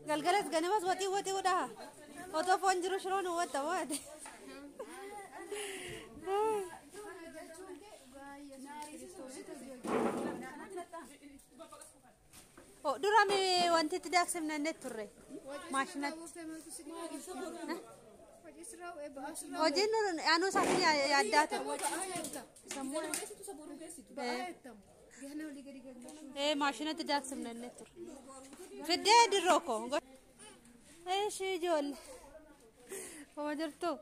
galgalas ganamas wati udah foto phone jiru shron wata wati oh durami wanti tidak semna net turre mashinat oh jenurun anu sakni ya data mashinat tidak semna net tur fidde diroko ايش يجول هو جرتو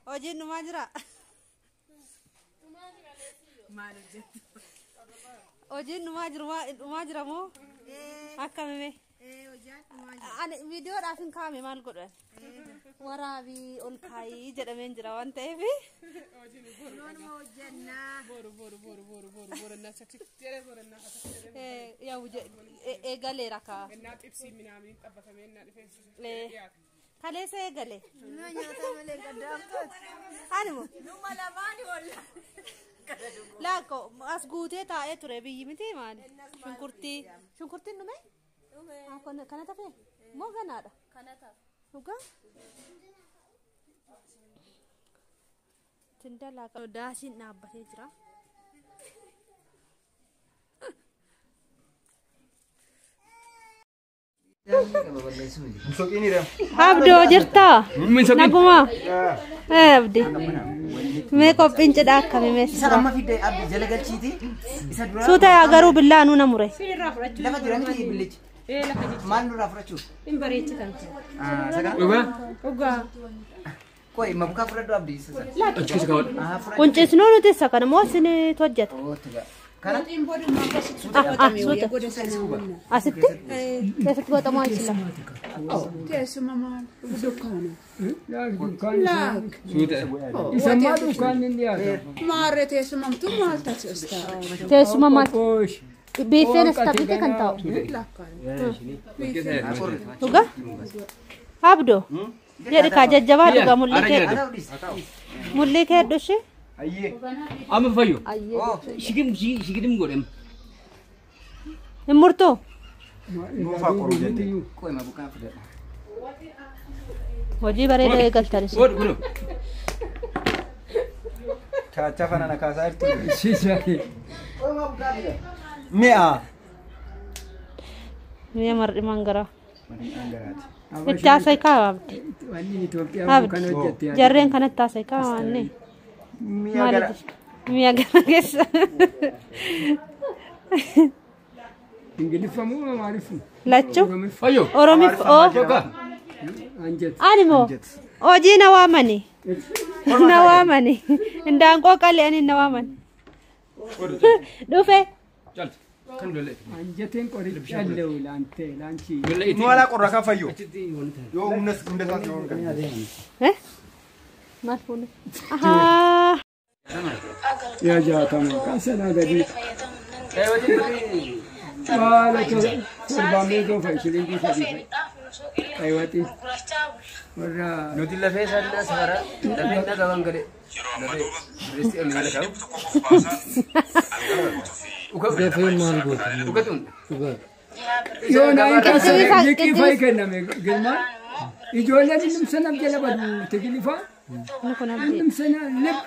وجن ماجرا وجن ماجرا مو أكمل أنا فيديو رافين كامي مال قدر ورابي أولكاي جرا من جرا وانت إيه نون مو جنة بور الناس كتير بور الناس يا وجه إيجالي ركا الناس إبسي من عامين تبى ثمين الناس خليه سيجالي نو يا تملي قدام أنا مو مالا ماني ولا لا كو أسقوطه تاعي ترى بيجي مال شنكرتي نمي كنا تفهم مو كنادا نوكا تندلا كداشين نابته جرا abdo jirta nabuma abdi me ko pinche da kame me sama fide abdi jalagalchiti isa dura suta agaru billanu namure lama dirani billich man dura frachu imbarechi kan uga koi mabuka frado abdi sasa kunche sino no tessa kana mo sine tojjat kana asitte teset gota mo isla tesu mama dukana la isama dukan india mare tesu mam tu malta sta tesu mama bifene stabite kanta uga abdo jadi kajajaba duga mullike doshi aye am fayo shigidim godem murto nufa korojete koi mabuka frado hoji bare de galtaris gulo chacha fana na kasa irtu sisa mea mar mangara angarat itta sai ka abdi wani ethiopia kan hojjete jarren kanata sai ka wanne mia gara kessa ingilifamu maarifu lacho fayo oromi o anjet animo oji nawamani ndango kale ani nawamani dufe chal kan dole anjeten ko rijallo lante lanchi no ala ko raka fayo yo unas undesa yon kan marfune aha ya jatama kasana gadi wala ko bambe do fa shilin di sabi aywati wala no dilla fe salla sara dabinda gawangale nabe resi amela kaw uga fe mango uga tun uga yo na kasana yeki fay kename gelma ijolla nim sanam jala badu tegilifa nim sana lep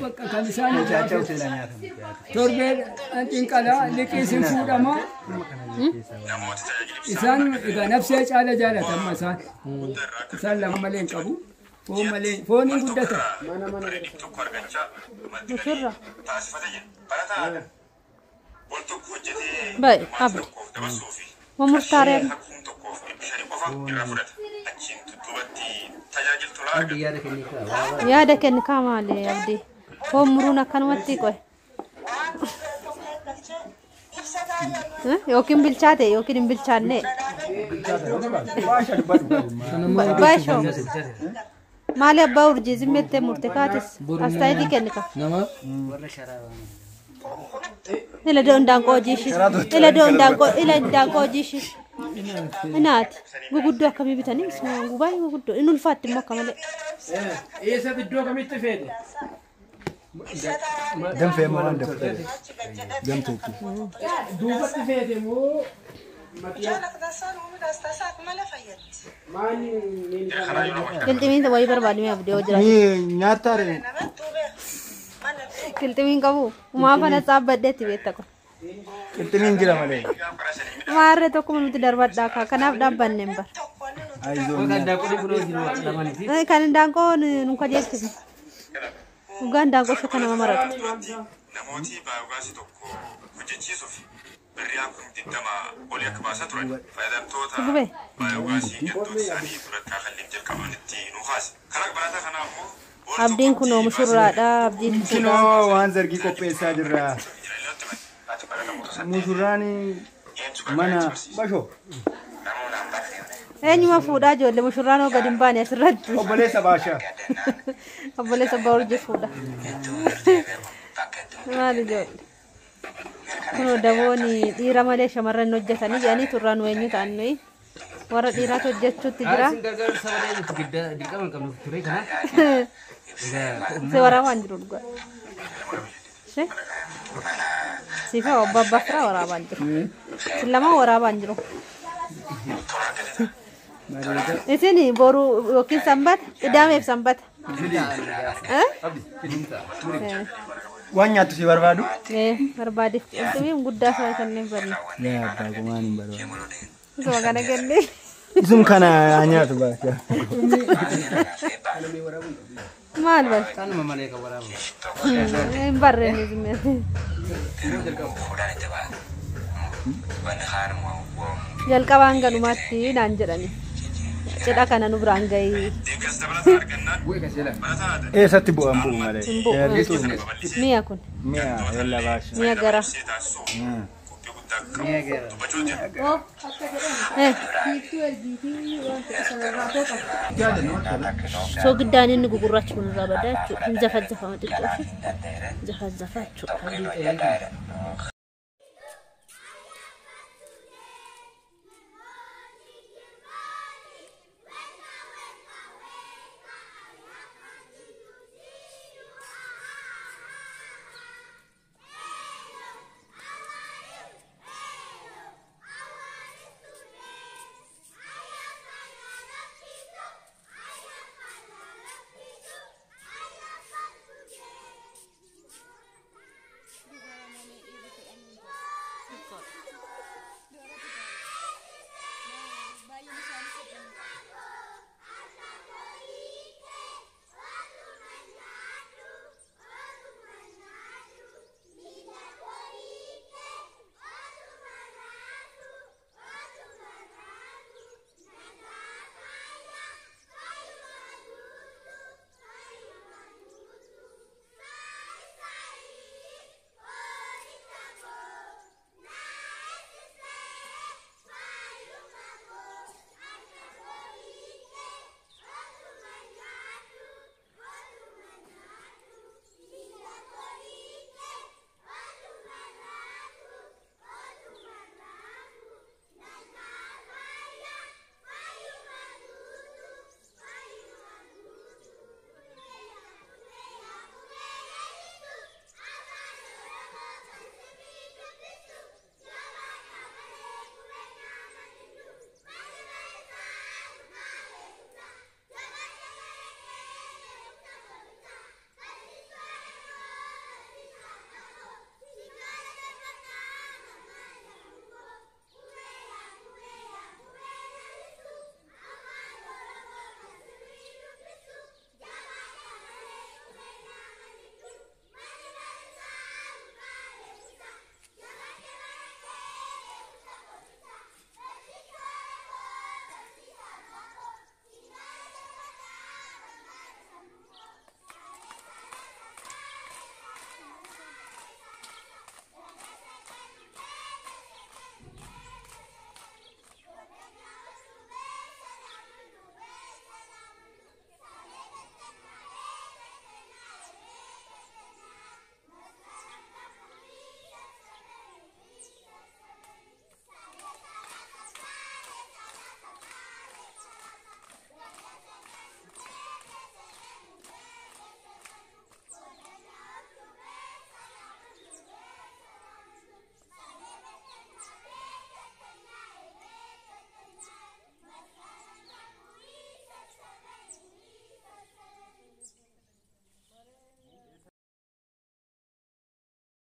bakka kanisana chacha utelanya torbe antinkala lekisin fudama isan ida nafsi chala jala tamasa isan lam malen qabu fon guddata musurra bay abdi wa mustare ya da ken kamale abdi ko muruna kanwatti koy yokin bilchate yokin bilchanne basho male abba urji zimmete murtekatis astaydi kenika ila do ndango jishi ila ndango jishi inat guguddo akami bitani isma gubay guguddo inul fatim makamale esa biddo kamitte fede dem fe mo ande dem to duba fede mo Qilximiin wayii barbaadu mee abdii hojii nyaataare. qilximiin qabu umaa fana xaabbadheetti beekta kun. Qilximiin jira malee. Maarree tokkuma nuti darbadhaa kanaaf dhaabbanne hin bar. Kan indaanqoo nu kajeelchifne. Dhugaan indaanqoo isa kana maratu. Namooti baay'ogaasii tokko hojjechiisuuf birriyaan kun diddama olii akka baasaa turan fayyadamtoota baay'ogaasii gaddoota isaanii duratti haalli jalqabanitti nu kaase. Karaa barataa kanaa immoo abdiin kun mushurraadha. Abdiin kunoo waan zargii qopheessaa jirra. Mushurraan mana bashoo. Eenyuma fuudhaa ijoollee mushurraan hoo gadi hin baane asirratti. Obboleessa baashaa. Obboleessa baurjii fuudha. Maal ijoollee? Kunoo dabooni dhiira malee shamarran hojjetanii jedhanii turraan eenyu ta'an nuyi. Warra dhiiraatu hojjechuutti jira. Se waraabaan jiru dhugaa. Sifa obbo Abbaa Firaa waraabaan jiru. Lama waraabaan jiru. Isin boru yookiin sanbata idaameef sanbata. Waan nyaattu si barbaadu? Barbaade. Qilximiin guddaa isaa kanneen barne. Abbaa kumaan hin barbaadu. Isuma kana kennee. Isum kana nyaatu baasha. Maal bal? Kanuma malee ka waraabu. Hin barreen izmeeti. Jalqabaan galumaatti naan jedhani. Cidha kana nu biraan gahii. Eessatti bu'aan bu'u malee? Mi'a kun. Mi'a yalla baasha. Mi'a gara. So giddaan inni gugurraachi kun irraa badaa jechuudha. Hin zafazzafa xiqqoo fi zafazzafa jechuudha.